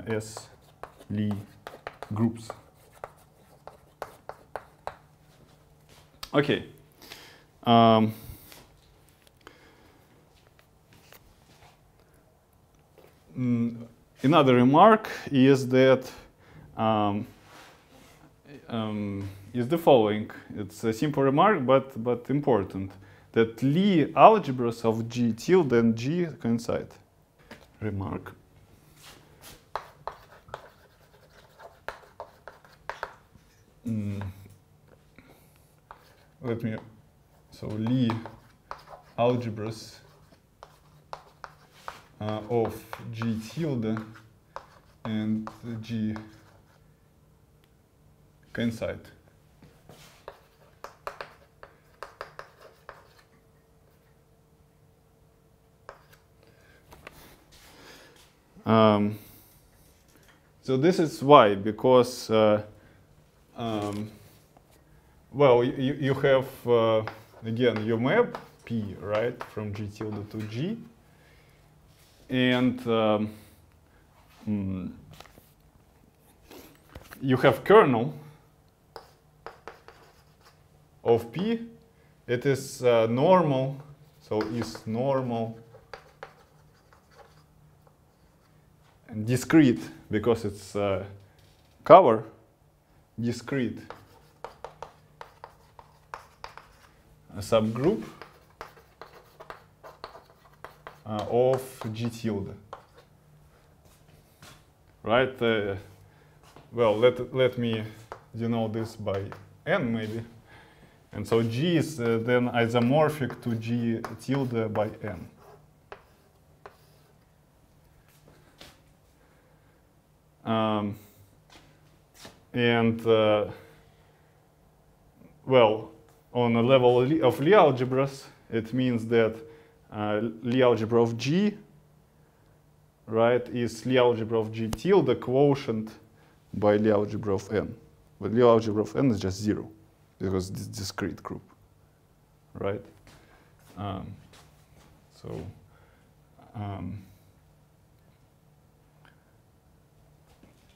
as Lie groups. Okay. Another remark is that is the following. It's a simple remark, but important. That Lie algebras of G tilde and G coincide. Remark. So Lie algebras of G tilde and G coincide. So this is why, because well, you have again your map P, right, from G tilde to G, and you have kernel of P. It is normal, so is normal and discrete because it's cover, discrete a subgroup of G tilde, right? Well, let me denote this by n maybe. And so G is then isomorphic to G tilde by n. well, on a level of Lie algebras, it means that Lie algebra of G, right, is Lie algebra of G tilde quotient by Lie algebra of N. But Lie algebra of N is just 0 because it's discrete group, right?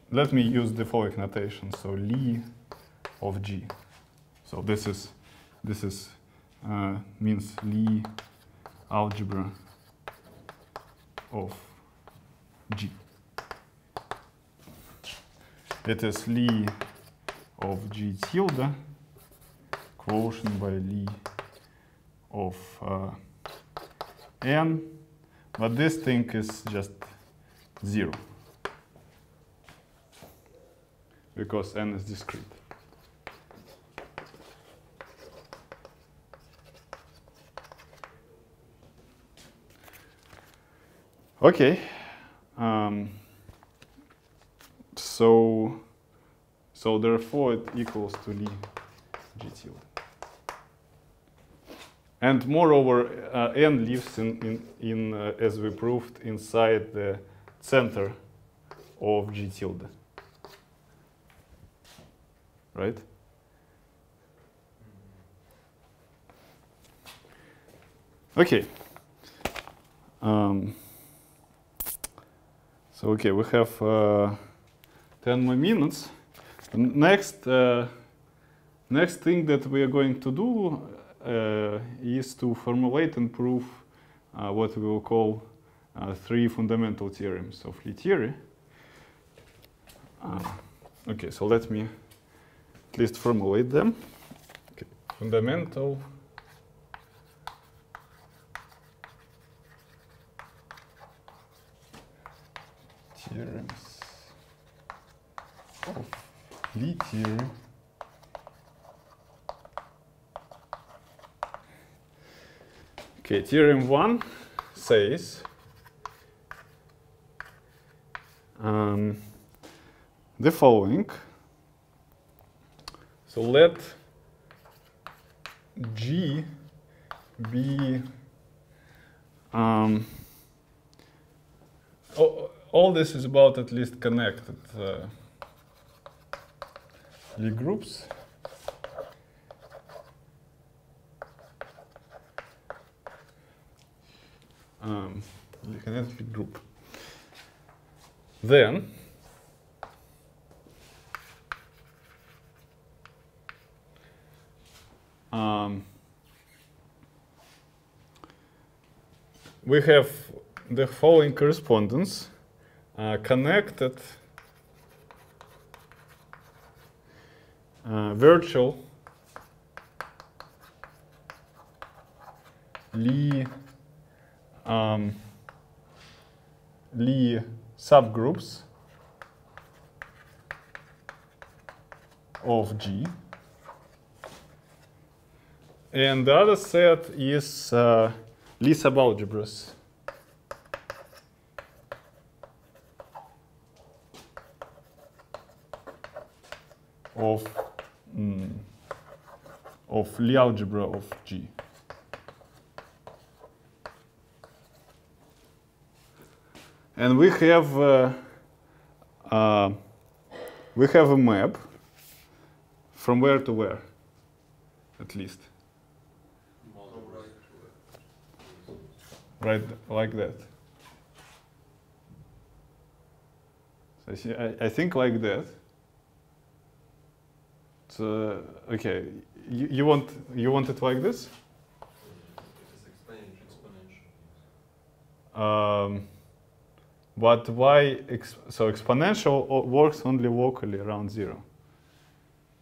Let me use the following notation. So Lie of G. So this means Lie algebra of G. It is Lie of G tilde quotient by Lie of N, but this thing is just 0 because N is discrete. Okay, so therefore it equals to Lie G tilde. And moreover, N lives in as we proved, inside the center of G tilde, right? Okay. So okay, we have 10 more minutes. Next thing that we are going to do is to formulate and prove what we will call 3 fundamental theorems of Lie theory. Okay, so let me at least formulate them. Okay. Fundamental theorems of Lie theory. Okay, theorem 1 says the following. So let G be all this is about at least connected Lie groups. Connected group. Then we have the following correspondence: connected virtual Lie Lie subgroups of G, and the other set is Lie subalgebras of Lie algebra of G. And we have a map from where to where, at least. Right, like that. So I think like that. So okay, you want it like this? But why? So exponential works only locally around 0.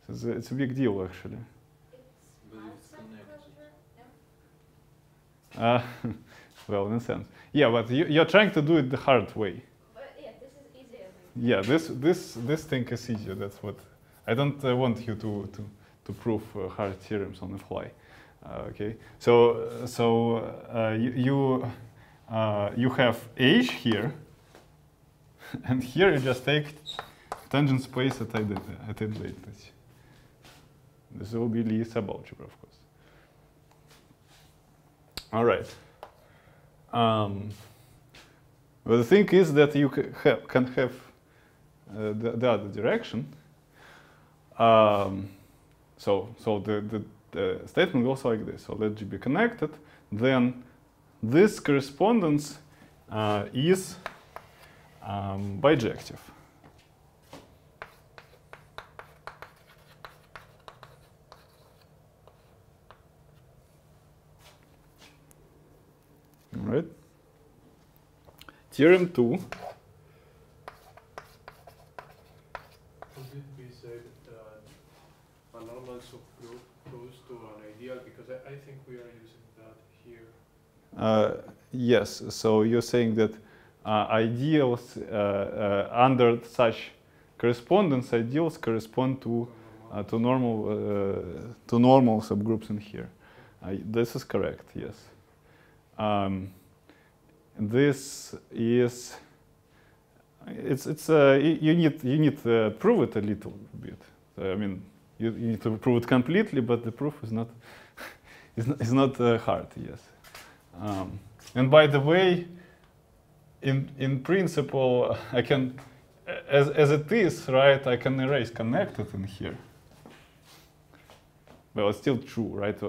So it's a big deal, actually. Well, in a sense, yeah. But you're trying to do it the hard way. But yeah, this is easier. Yeah, this thing is easier. That's what I don't want you to prove hard theorems on the fly. Okay. So you have H here. And here you just take tangent space at identity. This will be Lie subalgebra, of course. All right. But the thing is that you can have the other direction. So the statement goes like this. So let G be connected. Then this correspondence is bijective. All right. Theorem 2. Did we say that a normal subgroup goes to an ideal? Because I think we are using that here. Yes, so you're saying that ideals under such correspondence, ideals correspond to normal subgroups in here. This is correct, yes. This is you need to prove it a little bit. I mean, you need to prove it completely, but the proof is not is not hard. Yes. And by the way, in principle, I can, as it is, right? I can erase connected in here. Well, it's still true, right?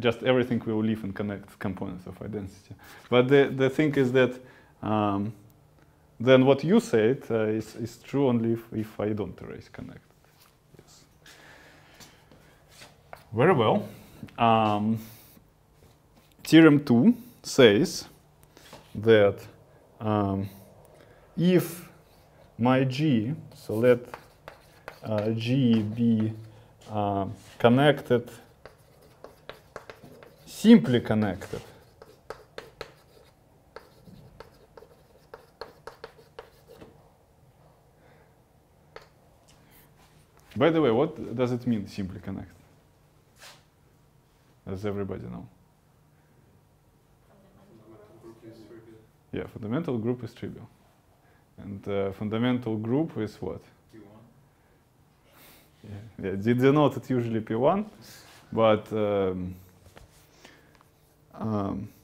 Just everything will live in connected components of identity. But the thing is that then what you said is true only if I don't erase connected. Yes. Very well. Theorem 2 says that if my G, so let G be connected, simply connected, by the way, what does it mean, simply connected? Does everybody know? Yeah, fundamental group is trivial. And fundamental group is what? Yeah, denoted usually P1, but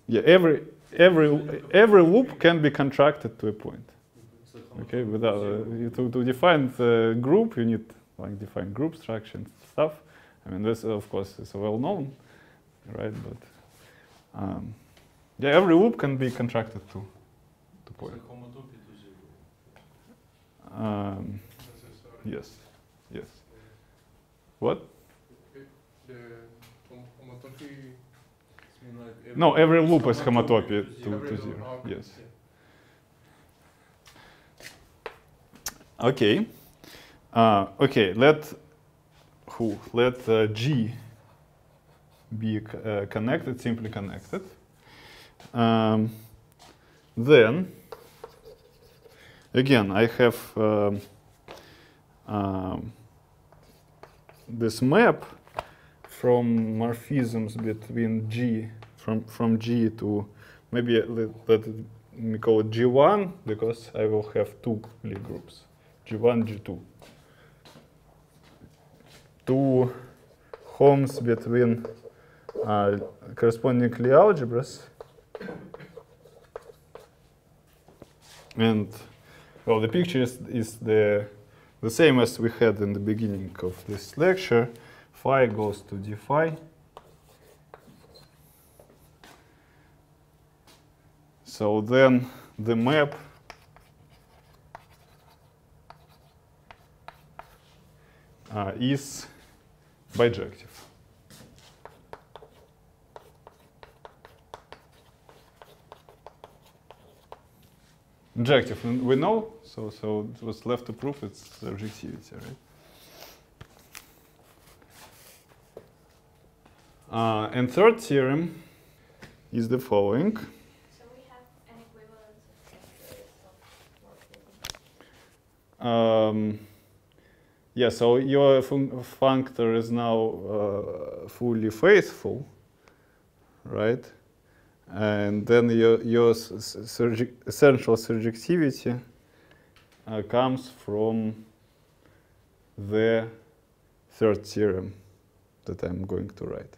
yeah, every loop can be contracted to a point. Okay, without to define the group, you need like define group structure and stuff. I mean, this of course is well known, right? But yeah, every loop can be contracted to point. Yes, yes. What? No, every loop is homotopy to 0. Yes. Okay. Okay. Let G be connected, simply connected. Then again, I have this map from morphisms between G, from G to, maybe let me call it G1, because I will have two Lie groups, G1, G2. Two homes between corresponding Lie algebras. And well, the picture is the same as we had in the beginning of this lecture. Phi goes to d phi. So then the map is bijective. Injective, we know, so what's left to prove it's surjectivity, right? And third theorem is the following. So we have an equivalence of morphism. Yeah, so your functor is now fully faithful, right? And then your essential surjectivity comes from the third theorem. that I'm going to write.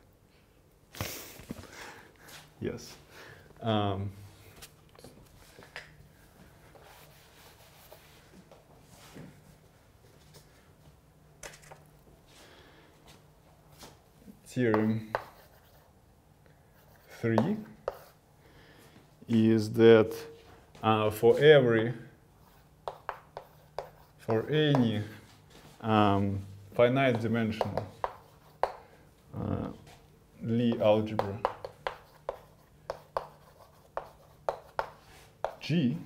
Yes. Theorem 3 is that for any finite dimensional Lie algebra G,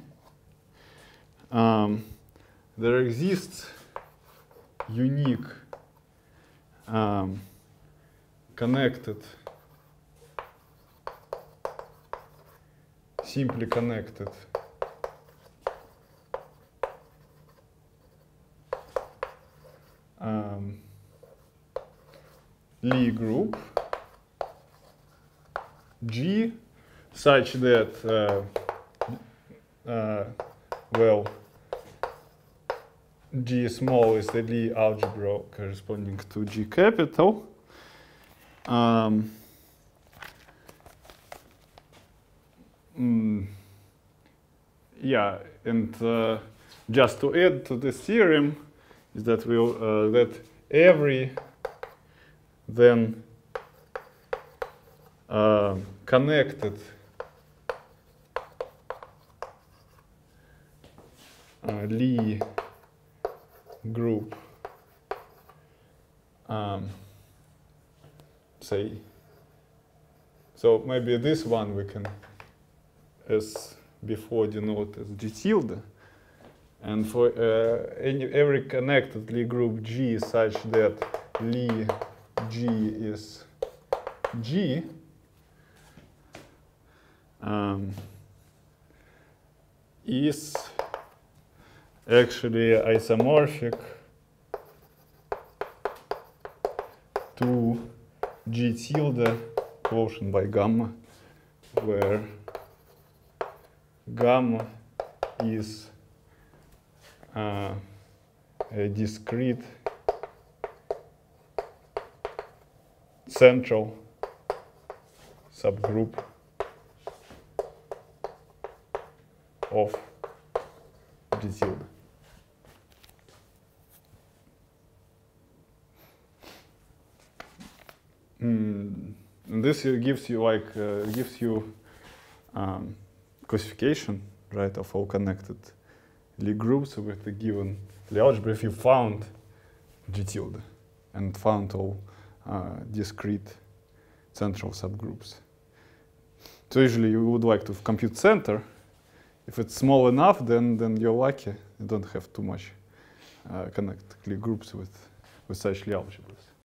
there exists unique simply connected Lie group G such that well, G small is the Lie algebra corresponding to G capital. Yeah, and just to add to this theorem is that that every then connected Lie group, say, so maybe this one we can, as before, denote as G tilde, and for every connected Lie group G is such that Lie G is G, is actually isomorphic to G tilde quotient by gamma, where gamma is a discrete central subgroup of G tilde. And this gives you classification, right, of all connected Lie groups with the given Lie algebra if you found G tilde and found all discrete central subgroups. So usually you would like to compute center. If it's small enough, then you're lucky. You don't have too much connected Lie groups with such Lie algebras.